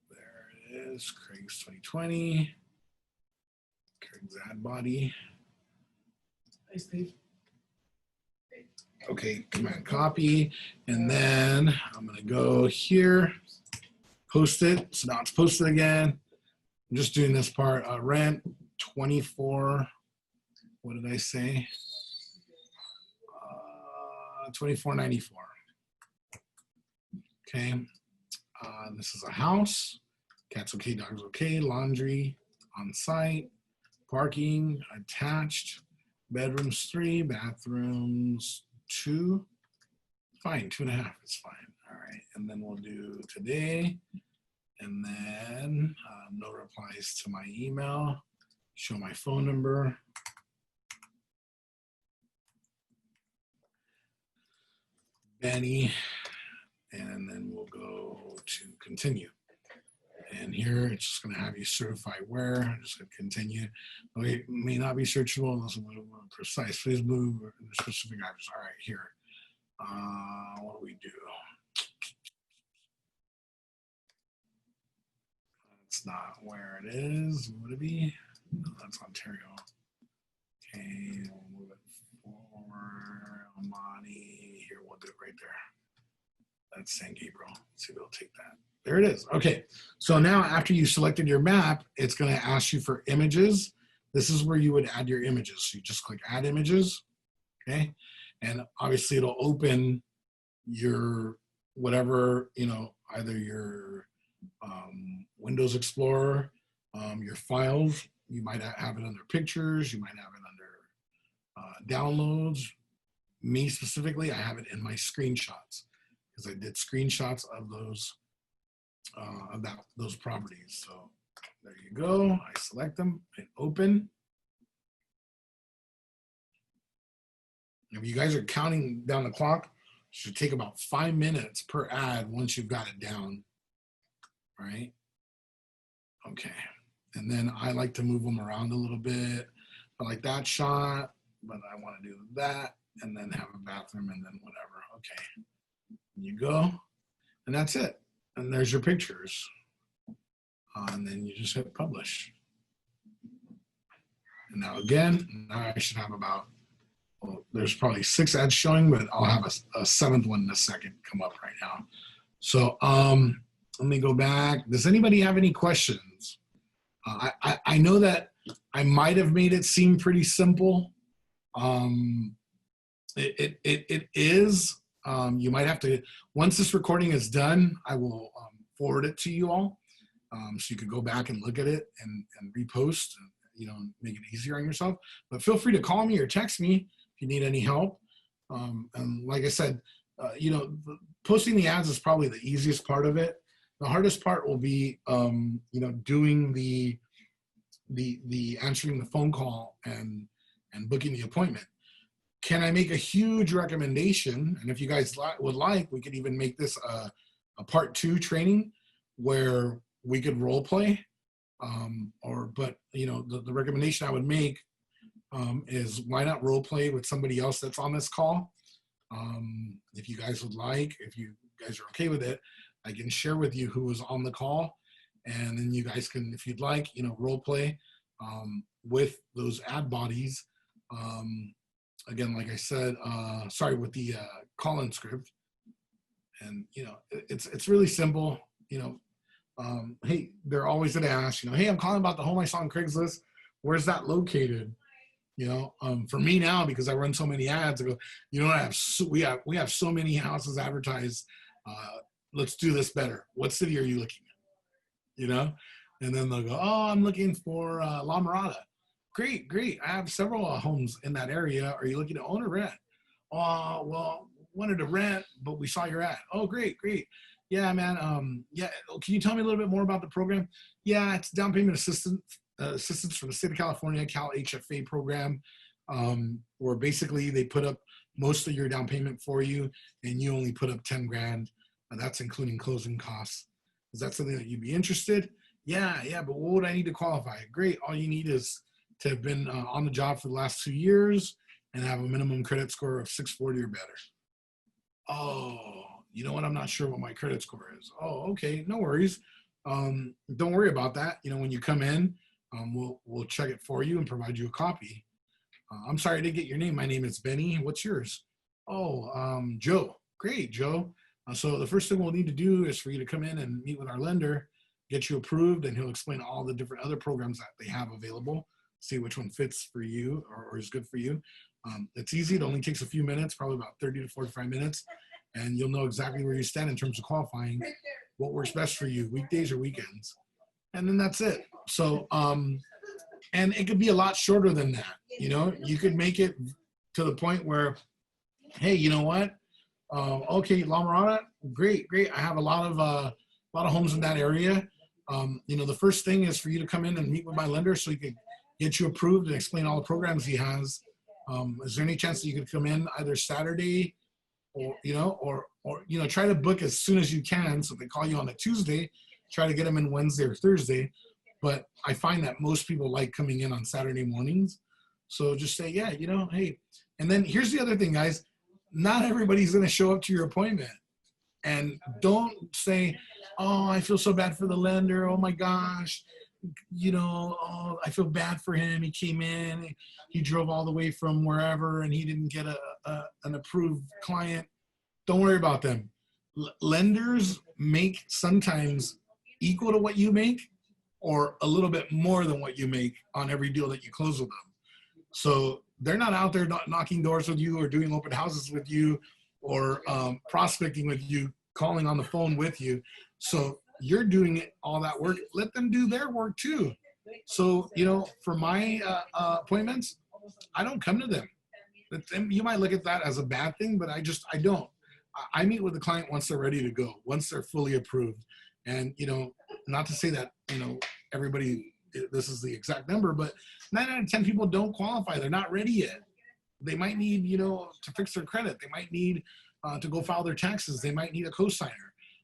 There it is, Craigs 2020. Craig's ad body. Hey, Steve. Okay, command copy, and then I'm gonna go here, post it. So now it's posted again. I'm just doing this part. Rent 24. What did I say? $24.94. Okay. This is a house. Cats okay, dogs okay. Laundry on site. Parking attached. Bedrooms 3, bathrooms 2. Fine, 2.5 is fine. All right, and then we'll do today, and then no replies to my email. Show my phone number. Benny, and then we'll go to continue. And here it's just going to have you certify where. I'm just going to continue. Okay, may not be searchable unless I'm precise. Please move in a specific address. All right, here. What do we do? That's not where it is. Would it be? No, that's Ontario. Okay, we'll move it forward. Almani. Here, we'll do it right there. That's San Gabriel. Let's see if it'll take that. There it is. Okay, so now after you selected your map, it's going to ask you for images. This is where you would add your images. So you just click add images, okay? And obviously it'll open your whatever, you know, either your Windows Explorer, your files. You might have it under pictures. You might have it under downloads. Me specifically, I have it in my screenshots because I did screenshots of those about those properties. So there you go. I select them and open. If you guys are counting down the clock, it should take about 5 minutes per ad once you've got it down, right? Okay, and then I like to move them around a little bit. I like that shot, but I want to do that and then have a bathroom and then whatever. Okay, you go, and that's it. And there's your pictures. And then you just hit publish. And now again, now I should have about, well, there's probably 6 ads showing, but I'll have a 7th one in a second come up right now. So let me go back. Does anybody have any questions? I know that I might have made it seem pretty simple. It is, You might have to, once this recording is done, I will forward it to you all. So you could go back and look at it and repost, and, make it easier on yourself. But feel free to call me or text me if you need any help. And like I said, posting the ads is probably the easiest part of it. The hardest part will be, doing the answering the phone call and booking the appointment. Can I make a huge recommendation? And if you guys would like, we could even make this a part 2 training where we could role play. But the recommendation I would make is, why not role play with somebody else that's on this call? If you guys would like, if you guys are okay with it, I can share with you who was on the call, and then you guys can, if you'd like, role play with those ad bodies. Again, like I said, with the call-in script. And it's really simple. Hey, they're always gonna ask, hey, I'm calling about the home I saw on Craigslist. Where's that located? For me now, because I run so many ads, I go, we have so many houses advertised. Let's do this better. What city are you looking at? And then they'll go, oh, I'm looking for La Mirada. Great. I have several homes in that area. Are you looking to own or rent? Well, wanted to rent, but we saw your ad. Oh, great. Yeah, man. Can you tell me a little bit more about the program? Yeah, it's down payment assistance from the state of California, Cal HFA program, where basically they put up most of your down payment for you, and you only put up 10 grand. And that's including closing costs. Is that something that you'd be interested? Yeah, but what would I need to qualify? Great. All you need is to have been on the job for the last 2 years and have a minimum credit score of 640 or better. Oh, you know what? I'm not sure what my credit score is. Oh, okay. No worries. Don't worry about that. When you come in, we'll check it for you and provide you a copy. I'm sorry I didn't get your name. My name is Benny. What's yours? Oh, Joe. Great, Joe. So the first thing we'll need to do is for you to come in and meet with our lender, get you approved, and he'll explain all the different other programs that they have available, see which one fits for you or is good for you. It's easy. It only takes a few minutes, probably about 30 to 45 minutes, and you'll know exactly where you stand in terms of qualifying, what works best for you, weekdays or weekends. And then that's it. So, and it could be a lot shorter than that. You could make it to the point where, hey, you know what? Okay, La Mirada, great. I have a lot of homes in that area. The first thing is for you to come in and meet with my lender so he could get you approved and explain all the programs he has. Is there any chance that you could come in either Saturday or try to book as soon as you can? So if they call you on a Tuesday, try to get them in Wednesday or Thursday. But I find that most people like coming in on Saturday mornings. So just say, yeah, hey. And then here's the other thing, guys. Not everybody's going to show up to your appointment. And don't say, oh, I feel so bad for the lender. Oh my gosh. Oh, I feel bad for him. He came in, he drove all the way from wherever, and he didn't get an approved client. Don't worry about them. Lenders make sometimes equal to what you make or a little bit more than what you make on every deal that you close with them. So they're not out there knocking doors with you or doing open houses with you or prospecting with you, calling on the phone with you. So you're doing all that work. Let them do their work too. So, for my appointments, I don't come to them. You might look at that as a bad thing, but I don't. I meet with the client once they're ready to go, once they're fully approved. And, not to say that, everybody, this is the exact number, but 9 out of 10 people don't qualify. They're not ready yet. They might need, to fix their credit. They might need to go file their taxes. They might need a cosigner.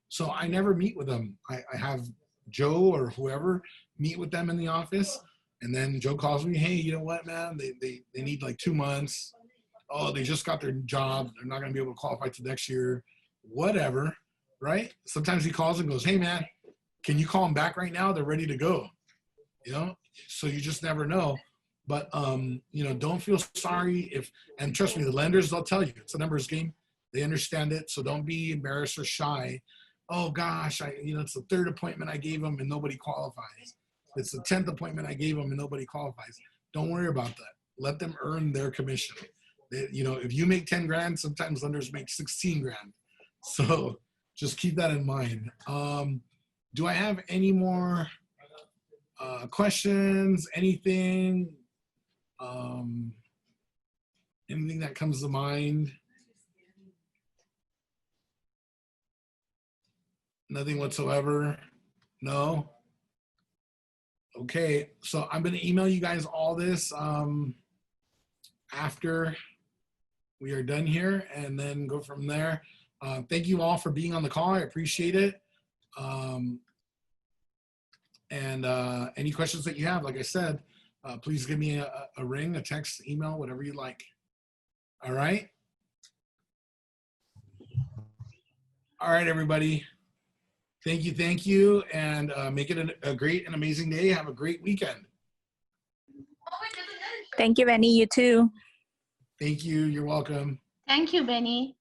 So I never meet with them. I have Joe or whoever meet with them in the office. And then Joe calls me, hey, you know what, man? They need like 2 months. Oh, they just got their job. They're not going to be able to qualify till next year. Whatever, right? Sometimes he calls and goes, hey, man, can you call them back right now? They're ready to go. So you just never know. But, don't feel sorry and trust me, the lenders, they'll tell you it's a numbers game. They understand it. So don't be embarrassed or shy. Oh gosh, it's the 3rd appointment I gave them and nobody qualifies. It's the 10th appointment I gave them and nobody qualifies. Don't worry about that. Let them earn their commission. You know, if you make 10 grand, sometimes lenders make 16 grand. So just keep that in mind. Do I have any more questions? Anything? Anything that comes to mind? Nothing whatsoever? No? Okay, so I'm going to email you guys all this after we are done here, and then go from there. Thank you all for being on the call. I appreciate it. Any questions that you have, like I said, please give me a ring, a text, email, whatever you like. All right? All right, everybody. Thank you, and make it a great and amazing day. Have a great weekend. Thank you, Benny. You too. Thank you. You're welcome. Thank you, Benny.